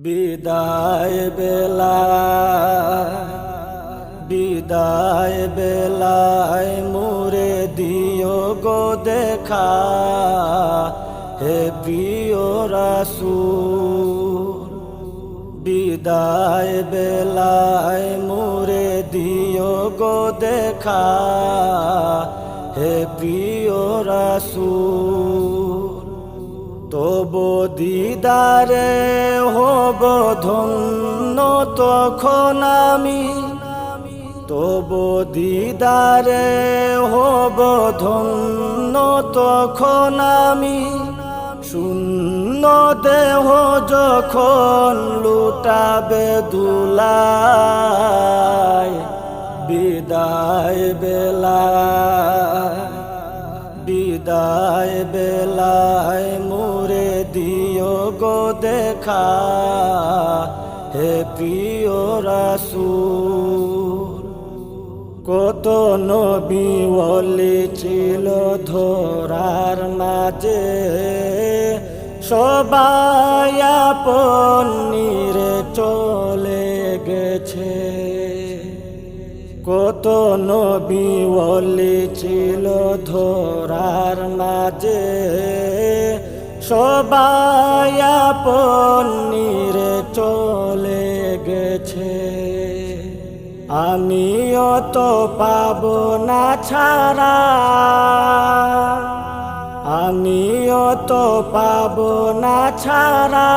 বিদায় বেলায় মোরে দিও গো দেখা, হে প্রিয় রাসূল। বিদায় বেলায় মোরে দিও গো দেখা, হে প্রিয় রাসূল। তবু দিদারে হব ধন্য তখন আমি, তবু দিদারে হব ধন্য তখন আমি। শূন্য দেহ যখন লুটাবে দুলায়, বিদায় বেলায় মোরে দিও গো দেখা, হে প্রিয় রাসূল। কত নবী ওলি ছিল ধরার মাঝে, সবাই আপন নিরে চলে গেছে। কত নবী ওলি ছিল ধরার মাঝে, সবাই আপন নিরে চলে গেছে। আমিও তো পাবো না ছাড়া, আমিও তো পাবো না ছাড়া।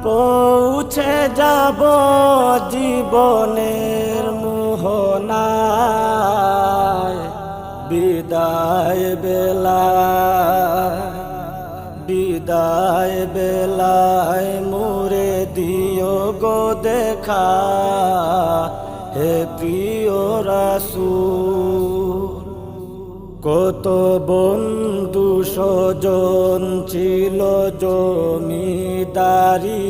পৌঁছে যাব জীবনের মোহনায়, বিদায় বেলায় মোরে দিও গো দেখা, হে প্রিয় রাসূল। কত বন্ধু স্বজন ছিল জমিদারি,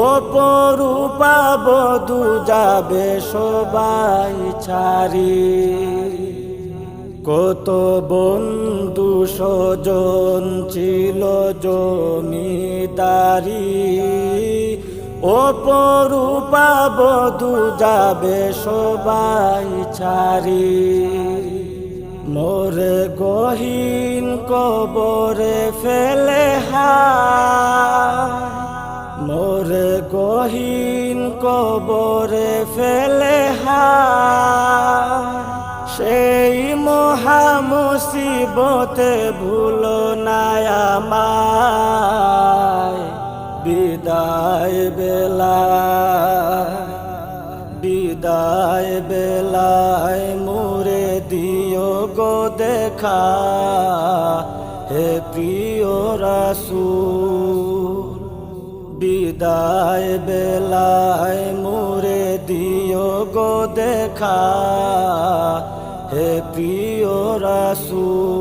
অপরূপা বধূ যাবে সবাই ছাড়ি। কত বন্ধু স্বজন ছিল জমিদারি, অপরূপা বধূ যাবে সবাই ছাড়ি। মোরে গহীন কবরে ফেলে মোরে গহীন কবরে ফেলে সেই মহা মুসিবতে ভুলো না আমায়। বিদায় বেলায় মোরে দিও গো দেখা, হে প্রিয় রাসূল। বিদায় বেলায় মোরে দিও গো দেখা, হে প্রিয় রাসূল।